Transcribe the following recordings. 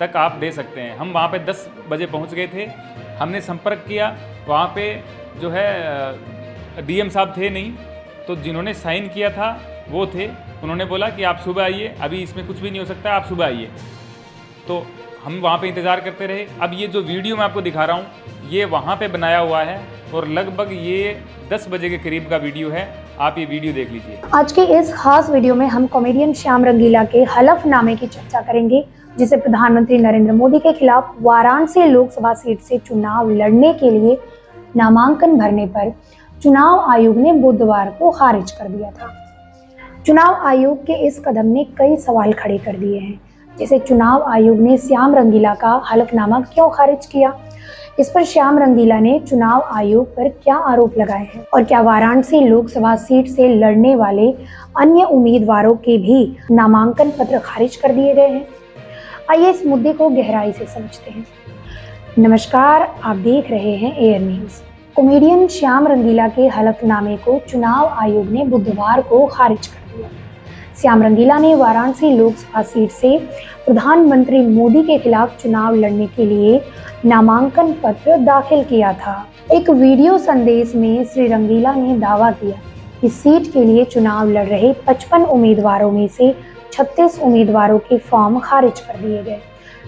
तक आप दे सकते हैं। हम वहाँ पे 10 बजे पहुँच गए थे। हमने संपर्क किया, वहाँ पे जो है डीएम साहब थे नहीं, तो जिन्होंने साइन किया था वो थे। उन्होंने बोला कि आप सुबह आइए, अभी इसमें कुछ भी नहीं हो सकता, आप सुबह आइए। तो हम वहाँ पे इंतज़ार करते रहे। अब ये जो वीडियो मैं आपको दिखा रहा हूँ, ये वहाँ पे बनाया हुआ है और लगभग ये 10 बजे के करीब का वीडियो है। आप ये वीडियो देख लीजिए। आज के इस खास वीडियो में हम कॉमेडियन श्याम रंगीला के हलफनामे की चर्चा करेंगे, जिसे प्रधानमंत्री नरेंद्र मोदी के खिलाफ वाराणसी लोकसभा सीट से चुनाव लड़ने के लिए नामांकन भरने पर चुनाव आयोग ने बुधवार को खारिज कर दिया था। चुनाव आयोग के इस कदम ने कई सवाल खड़े कर दिए हैं, जैसे चुनाव आयोग ने श्याम रंगीला का हलफनामा क्यों खारिज किया, इस पर श्याम रंगीला ने चुनाव आयोग पर क्या आरोप लगाए हैं और क्या वाराणसी लोकसभा सीट से लड़ने वाले अन्य उम्मीदवारों के भी नामांकन पत्र खारिज कर दिए गए हैं। आइए इस मुद्दे को गहराई से समझते हैं। नमस्कार, आप देख रहे हैं एयर न्यूज। कॉमेडियन श्याम रंगीला के हलफनामे को चुनाव आयोग ने बुधवार को खारिज कर दिया। श्याम रंगीला ने वाराणसी लोकसभा सीट से प्रधानमंत्री मोदी के खिलाफ चुनाव लड़ने के लिए नामांकन पत्र दाखिल किया था। एक वीडियो संदेश में श्री रंगीला ने दावा किया कि सीट के लिए चुनाव लड़ रहे 55 उम्मीदवारों में से 36 उम्मीदवारों के फॉर्म खारिज कर दिए गए,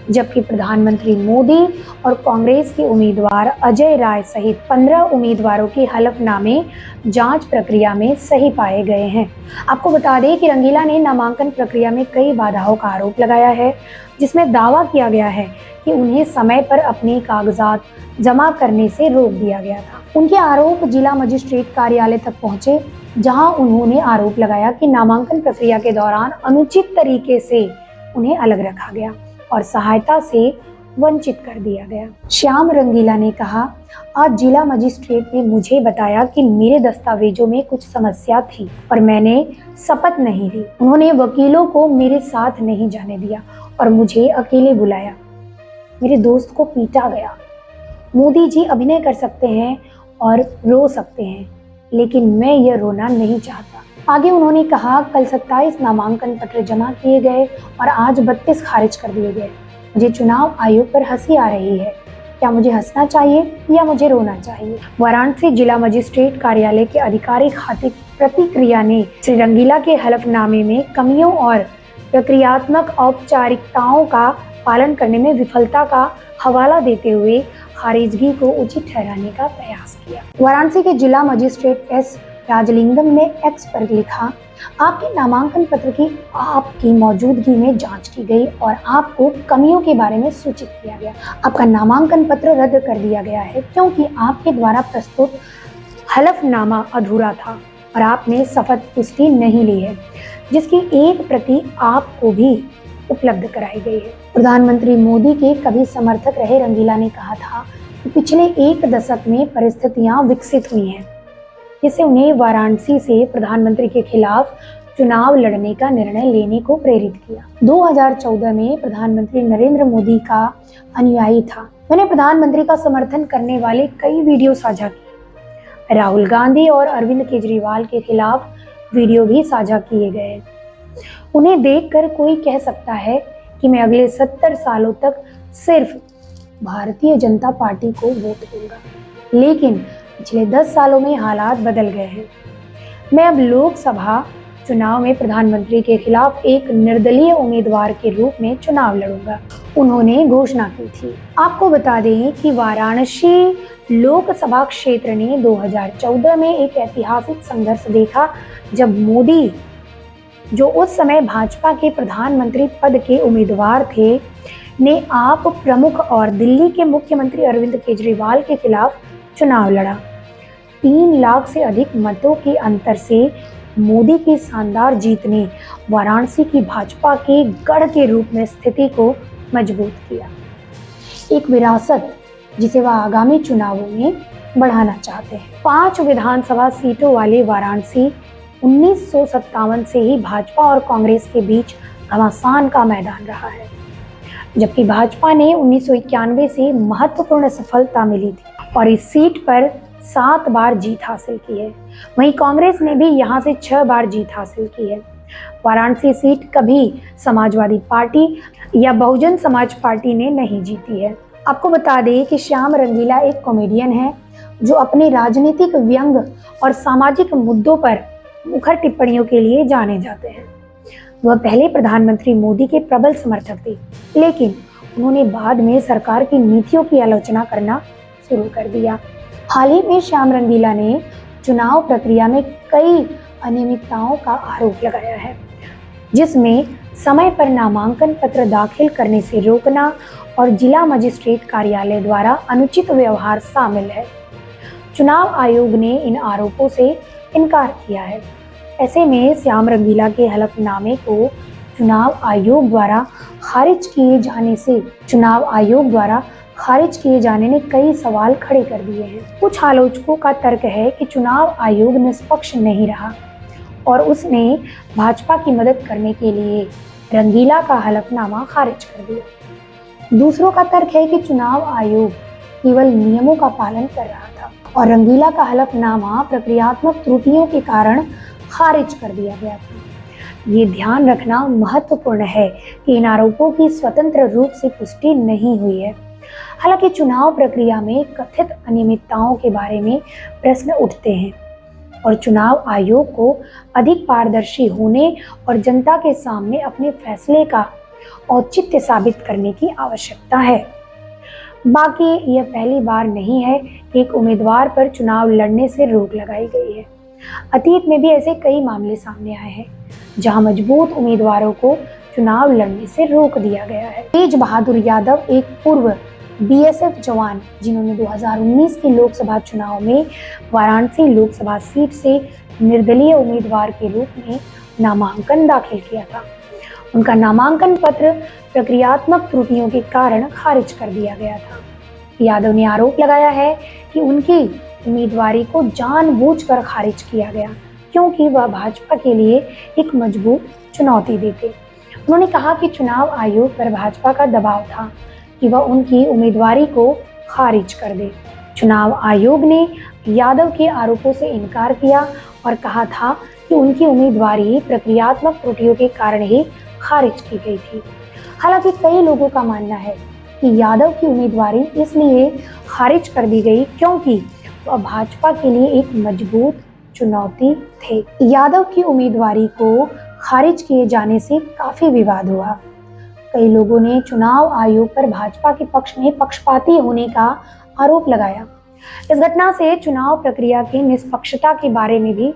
जबकि प्रधानमंत्री मोदी और कांग्रेस के उम्मीदवार अजय राय सहित 15 उम्मीदवारों के हलफनामे जांच प्रक्रिया में सही पाए गए हैं। आपको बता दें कि रंगीला ने नामांकन प्रक्रिया में कई बाधाओं का आरोप लगाया है, जिसमें दावा किया गया है कि उन्हें समय पर अपने कागजात जमा करने से रोक दिया गया था। उनके आरोप जिला मजिस्ट्रेट कार्यालय तक पहुंचे, जहां उन्होंने आरोप लगाया कि नामांकन प्रक्रिया के दौरान अनुचित तरीके से उन्हें अलग रखा गया और सहायता से वंचित कर दिया गया। श्याम रंगीला ने कहा, आज जिला मजिस्ट्रेट ने मुझे बताया कि मेरे दस्तावेजों में कुछ समस्या थी और मैंने शपथ नहीं ली। उन्होंने वकीलों को मेरे साथ नहीं जाने दिया और मुझे अकेले बुलाया। मेरे दोस्त को पीटा गया। मोदी जी अभिनय कर सकते हैं और रो सकते हैं, लेकिन मैं यह रोना नहीं चाहता। आगे उन्होंने कहा, कल 27 नामांकन पत्र जमा किए गए और आज 32 खारिज कर दिए गए। मुझे चुनाव आयोग पर हंसी आ रही है। क्या मुझे हंसना चाहिए या मुझे रोना चाहिए? वाराणसी जिला मजिस्ट्रेट कार्यालय के आधिकारिक खाते प्रतिक्रिया ने श्री रंगीला के हलफनामे में कमियों और प्रक्रियात्मक औपचारिकताओं का पालन करने में विफलता का हवाला देते हुए खारिजगी को उचित ठहराने का प्रयास किया। वाराणसी के जिला मजिस्ट्रेट एस राजलिंगम ने एक्स पर लिखा, आपके नामांकन पत्र की आपकी मौजूदगी में जांच की गई और आपको कमियों के बारे में सूचित किया गया। आपका नामांकन पत्र रद्द कर दिया गया है क्योंकि आपके द्वारा प्रस्तुत हलफनामा अधूरा था और आपने शपथ पुष्टि नहीं ली है, जिसकी एक प्रति आपको भी उपलब्ध कराई गई है। प्रधानमंत्री मोदी के कभी समर्थक रहे रंगीला ने कहा था कि पिछले एक दशक में परिस्थितियां विकसित हुई हैं, जिससे उन्हें वाराणसी से प्रधानमंत्री के खिलाफ चुनाव लड़ने का निर्णय लेने को प्रेरित किया। 2014 में प्रधानमंत्री नरेंद्र मोदी का अनुयायी था। मैंने प्रधानमंत्री का समर्थन करने वाले कई वीडियो साझा किए। राहुल गांधी और अरविंद केजरीवाल के खिलाफ वीडियो भी साझा किए गए। उन्हें देखकर कोई कह सकता है कि मैं अगले 70 सालों तक सिर्फ भारतीय जनता पार्टी को वोट दूंगा, लेकिन पिछले 10 सालों में हालात बदल गए हैं। मैं अब लोकसभा चुनाव में प्रधानमंत्री के खिलाफ एक निर्दलीय उम्मीदवार के रूप में चुनाव लड़ूंगा, उन्होंने घोषणा की थी। आपको बता दें कि वाराणसी लोकसभा क्षेत्र ने 2014 में एक ऐतिहासिक संघर्ष देखा, जब मोदी, जो उस समय भाजपा के प्रधानमंत्री पद के उम्मीदवार थे, ने आप प्रमुख और दिल्ली के मुख्यमंत्री अरविंद केजरीवाल के खिलाफ चुनाव लड़ा। 3 लाख से अधिक मतों के अंतर से मोदी की शानदार जीत ने वाराणसी की भाजपा के गढ़ के रूप में स्थिति को मजबूत किया। एक विरासत जिसे वह आगामी चुनावों में बढ़ाना चाहते हैं। 5 विधानसभा सीटों वाले वाराणसी 1957 से ही भाजपा और कांग्रेस के बीच घमासान का मैदान रहा है, जबकि भाजपा ने 1991 से महत्वपूर्ण सफलता मिली थी और इस सीट पर 7 बार जीत हासिल की है। वहीं कांग्रेस ने भी यहां से 6 बार जीत हासिल की है। वाराणसी सीट कभी समाजवादी पार्टी या बहुजन समाज पार्टी ने नहीं जीती है। आपको बता दें कि श्याम रंगीला एक कॉमेडियन है जो अपने राजनीतिक व्यंग और सामाजिक मुद्दों पर मुखर टिप्पणियों के लिए जाने जाते हैं। वह पहले प्रधानमंत्री मोदी के प्रबल समर्थक थे, लेकिन उन्होंने बाद में सरकार की नीतियों की आलोचना करना शुरू कर दिया। हाल ही में श्याम रंगीला ने चुनाव प्रक्रिया में कई अनियमितताओं का आरोप लगाया है, जिसमें समय पर नामांकन पत्र दाखिल करने से रोकना और जिला मजिस्ट्रेट कार्यालय द्वारा अनुचित व्यवहार शामिल है। चुनाव आयोग ने इन आरोपों से इनकार किया है। ऐसे में श्याम रंगीला के हलफनामे को चुनाव आयोग द्वारा खारिज किए जाने ने कई सवाल खड़े कर दिए हैं। कुछ आलोचकों का तर्क है कि चुनाव आयोग निष्पक्ष नहीं रहा और उसने भाजपा की मदद करने के लिए रंगीला का हलफनामा खारिज कर दिया। दूसरों का तर्क है कि चुनाव आयोग केवल नियमों का पालन कर रहा था और रंगीला का हलफनामा प्रक्रियात्मक त्रुटियों के कारण खारिज कर दिया गया था। ये ध्यान रखना महत्वपूर्ण है कि इन आरोपों की स्वतंत्र रूप से पुष्टि नहीं हुई है। हालांकि चुनाव प्रक्रिया में कथित अनियमितताओं के बारे में प्रश्न उठते हैं और चुनाव आयोग को अधिक पारदर्शी होने और जनता के सामने अपने फैसले का औचित्य साबित करने की आवश्यकता है। बाकी यह पहली बार नहीं है कि एक उम्मीदवार पर चुनाव लड़ने से रोक लगाई गई है। अतीत में भी ऐसे कई मामले सामने आए हैं जहां मजबूत उम्मीदवारों को चुनाव लड़ने से रोक दिया गया है। तेज बहादुर यादव एक पूर्व बीएसएफ जवान जिन्होंने 2019 के लोकसभा चुनाव में वाराणसी लोकसभा सीट से निर्दलीय उम्मीदवार के रूप में नामांकन दाखिल किया था। उनका नामांकन पत्र प्रक्रियात्मक त्रुटियों के कारण खारिज कर दिया गया था। यादव ने आरोप लगाया है कि उनकी उम्मीदवारी को जानबूझकर खारिज किया गया क्योंकि वह भाजपा के लिए एक मजबूत चुनौती देते। उन्होंने कहा कि चुनाव आयोग पर भाजपा का दबाव था कि वह उनकी उम्मीदवारी को खारिज कर दे। चुनाव आयोग ने यादव के आरोपों से इनकार किया और कहा था कि उनकी उम्मीदवारी प्रक्रियात्मक त्रुटियों के कारण ही खारिज की गई थी। हालांकि कई लोगों का मानना है कि यादव की उम्मीदवारी इसलिए खारिज कर दी गई क्योंकि वह भाजपा के लिए एक मजबूत चुनौती थे। यादव की उम्मीदवारी को खारिज किए जाने से काफी विवाद हुआ। कई लोगों ने चुनाव आयोग पर भाजपा के पक्ष में पक्षपाती होने का आरोप लगाया। इस घटना से चुनाव प्रक्रिया की निष्पक्षता के बारे में भी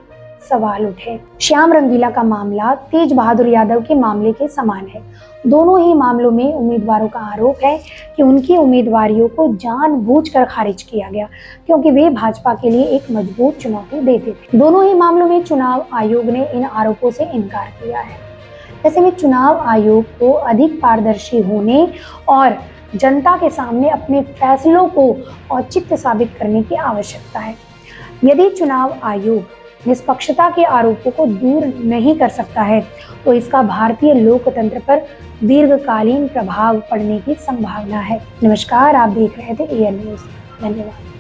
सवाल उठे। श्याम रंगीला का मामला तेज बहादुर यादव के मामले के समान है। दोनों ही मामलों में उम्मीदवारों का आरोप है कि उनकी उम्मीदवारियों को जानबूझकर खारिज किया गया क्योंकि वे भाजपा के लिए एक मजबूत चुनौती देते थे। दोनों ही मामलों में चुनाव आयोग ने इन आरोपों से इनकार किया है। ऐसे में चुनाव आयोग को अधिक पारदर्शी होने और जनता के सामने अपने फैसलों को औचित्य साबित करने की आवश्यकता है। यदि चुनाव आयोग निष्पक्षता के आरोपों को दूर नहीं कर सकता है तो इसका भारतीय लोकतंत्र पर दीर्घकालीन प्रभाव पड़ने की संभावना है। नमस्कार, आप देख रहे थे एएन न्यूज़। धन्यवाद।